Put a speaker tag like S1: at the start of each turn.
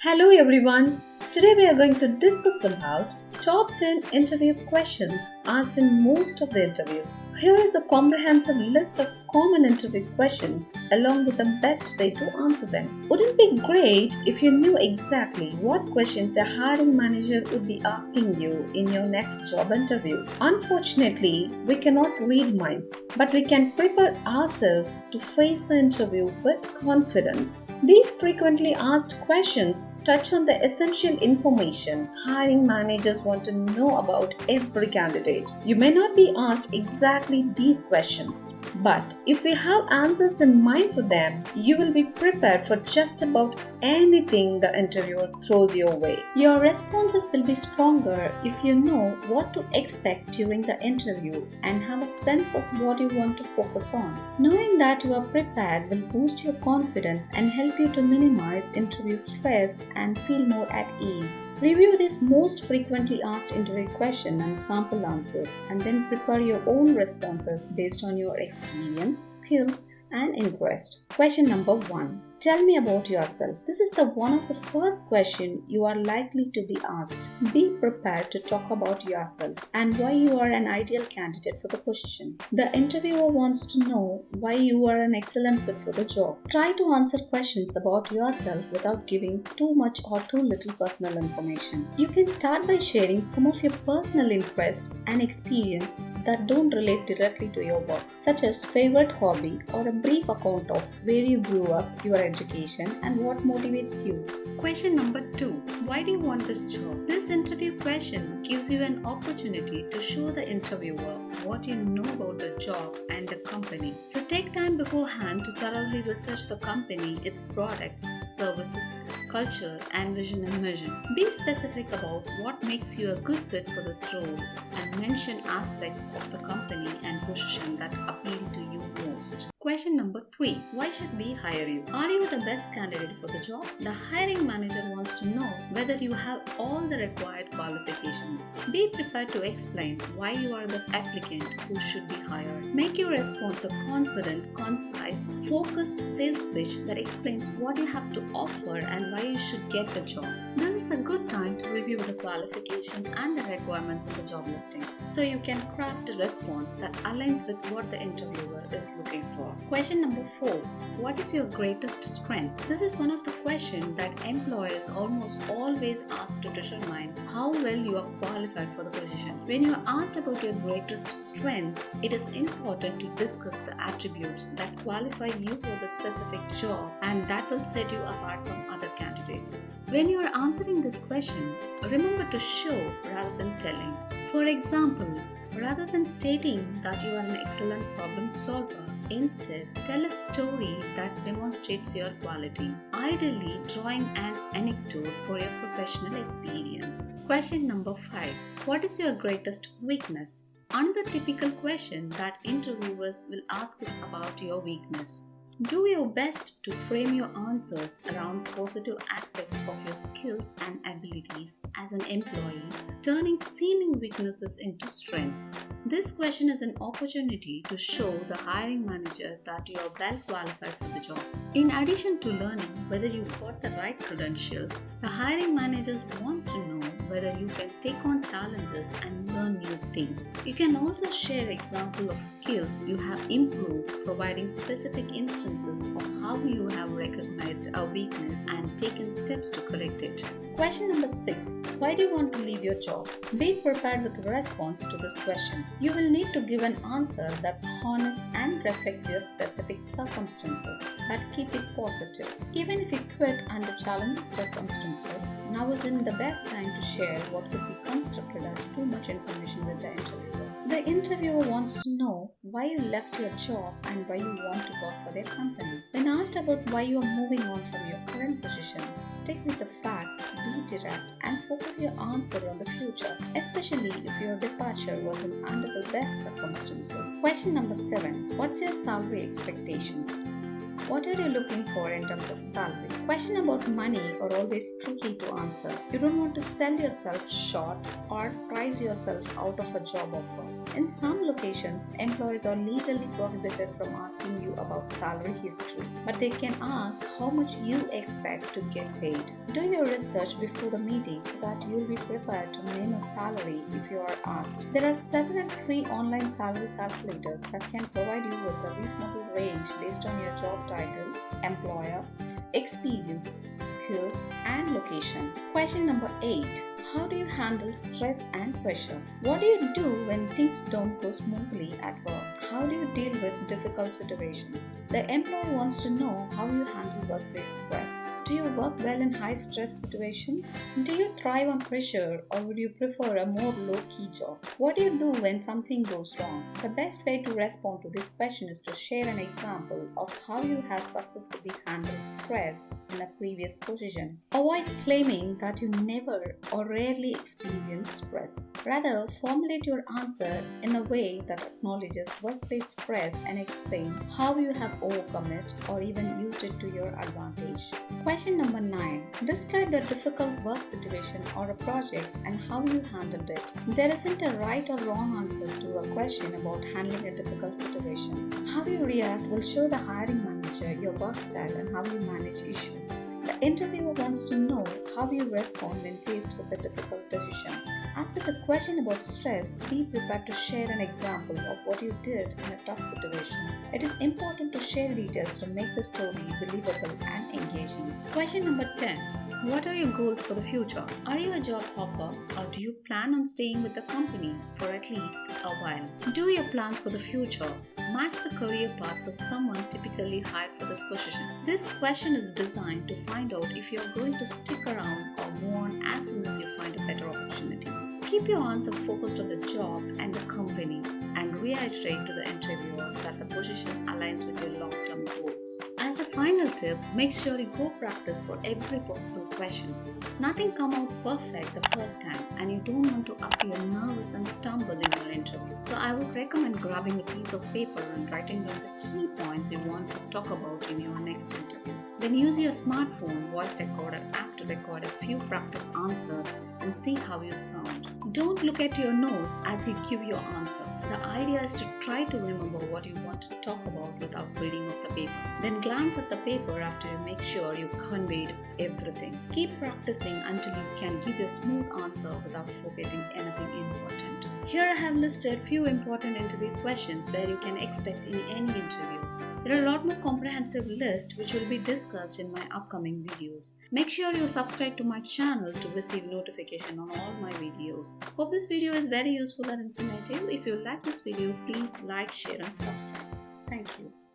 S1: Hello everyone. Today we are going to discuss about top 10 interview questions asked in most of the interviews. Here is a comprehensive list of common interview questions along with the best way to answer them. Wouldn't it be great if you knew exactly what questions a hiring manager would be asking you in your next job interview? Unfortunately, we cannot read minds, but we can prepare ourselves to face the interview with confidence. These frequently asked questions touch on the essential information hiring managers want to know about every candidate. You may not be asked exactly these questions, but if we have answers in mind for them, you will be prepared for just about anything the interviewer throws your way. Your responses will be stronger if you know what to expect during the interview and have a sense of what you want to focus on. Knowing that you are prepared will boost your confidence and help you to minimize interview stress and feel more at ease. Review these most frequently asked interview questions and sample answers, and then prepare your own responses based on your experience, skills, and interest. Question number 1. Tell me about yourself. This is the one of the first question you are likely to be asked. Be prepared to talk about yourself and why you are an ideal candidate for the position. The interviewer wants to know why you are an excellent fit for the job. Try to answer questions about yourself without giving too much or too little personal information. You can start by sharing some of your personal interests and experience that don't relate directly to your work, such as favorite hobby or a brief account of where you grew up, your education, and what motivates you. Question number 2. Why do you want this job? This interview question gives you an opportunity to show the interviewer what you know about the job and the company. So take time beforehand to thoroughly research the company, its products, services, culture, and vision and mission. Be specific about what makes you a good fit for this role and mention aspects of the company and position that appeal to you most. Question number 3. Why should we hire you? Are you the best candidate for the job? The hiring manager wants to know whether you have all the required qualifications. Be prepared to explain why you are the applicant who should be hired. Make your response a confident, concise, focused sales pitch that explains what you have to offer and why you should get the job. This is a good time to review the qualification and the requirements of the job listing so you can craft a response that aligns with what the interviewer is looking for. Question number 4. What is your greatest strength? This is one of the questions that employers almost always ask to determine how well you are qualified for the position. When you are asked about your greatest strengths, it is important to discuss the attributes that qualify you for the specific job and that will set you apart from other candidates. When you are answering this question, remember to show rather than telling. For example, rather than stating that you are an excellent problem solver, instead, tell a story that demonstrates your quality, ideally drawing an anecdote for your professional experience. Question number 5. What is your greatest weakness? Another typical question that interviewers will ask is about your weakness. Do your best to frame your answers around positive aspects of your skills and abilities as an employee, turning seeming weaknesses into strengths. This question is an opportunity to show the hiring manager that you are well qualified for the job. In addition to learning whether you've got the right credentials, the hiring managers want to know whether you can take on challenges and learn new things. You can also share examples of skills you have improved, providing specific instances of how you have recognized a weakness and taken steps to correct it. Question number 6. Why do you want to leave your job? Be prepared with a response to this question. You will need to give an answer that's honest and reflects your specific circumstances, but keep it positive. Even if you quit under challenging circumstances, now isn't the best time to share what could be construed as too much information with the interviewer. The interviewer wants to know why you left your job and why you want to work for their company. When asked about why you are moving on from your current position, stick with the facts, be direct, and focus your answer on the future, especially if your departure wasn't under the best circumstances. Question number 7. What's your salary expectations? What are you looking for in terms of salary? Questions about money are always tricky to answer. You don't want to sell yourself short or price yourself out of a job offer. In some locations, employees are legally prohibited from asking you about salary history, but they can ask how much you expect to get paid. Do your research before the meeting so that you'll be prepared to name a salary if you are asked. There are several free online salary calculators that can provide you with a reasonable range based on your job title, employer, experience, skills, and location. Question number 8. How do you handle stress and pressure? What do you do when things don't go smoothly at work? How do you deal with difficult situations? The employer wants to know how you handle workplace stress. Do you work well in high stress situations? Do you thrive on pressure, or would you prefer a more low-key job? What do you do when something goes wrong? The best way to respond to this question is to share an example of how you have successfully handled stress in a previous position. Avoid claiming that you never or rarely experience stress. Rather, formulate your answer in a way that acknowledges workplace stress and explain how you have overcome it or even used it to your advantage. Question number 9. Describe a difficult work situation or a project and how you handled it. There isn't a right or wrong answer to a question about handling a difficult situation. How you react will show the hiring manager your work style and how you manage issues. The interviewer wants to know how you respond when faced with a difficult decision. As with the question about stress, be prepared to share an example of what you did in a tough situation. It is important to share details to make the story believable and engaging. Question number 10. What are your goals for the future? Are you a job hopper, or do you plan on staying with the company for at least a while? Do your plans for the future match the career path for someone typically hired for this position? This question is designed to find out if you are going to stick around or move on as soon as you find a better opportunity. Keep your answer focused on the job and the company, and reiterate to the interviewer that the position aligns with your long-term goals. As a final tip, make sure you go practice for every possible questions. Nothing come out perfect the first time, and you don't want to appear nervous and stumble in your interview. So I would recommend grabbing a piece of paper and writing down the key points you want to talk about in your next interview. Then use your smartphone voice recorder app to record a few practice answers and see how you sound. Don't look at your notes as you give your answer. The idea is to try to remember what you want to talk about without reading off the paper. Then glance at the paper after you make sure you conveyed everything. Keep practicing until you can give a smooth answer without forgetting anything important. Here I have listed few important interview questions where you can expect in any interviews. There are a lot more comprehensive list which will be discussed in my upcoming videos. Make sure you subscribe to my channel to receive notification on all my videos. Hope this video is very useful and informative. If you like this video, please like, share and subscribe. Thank you.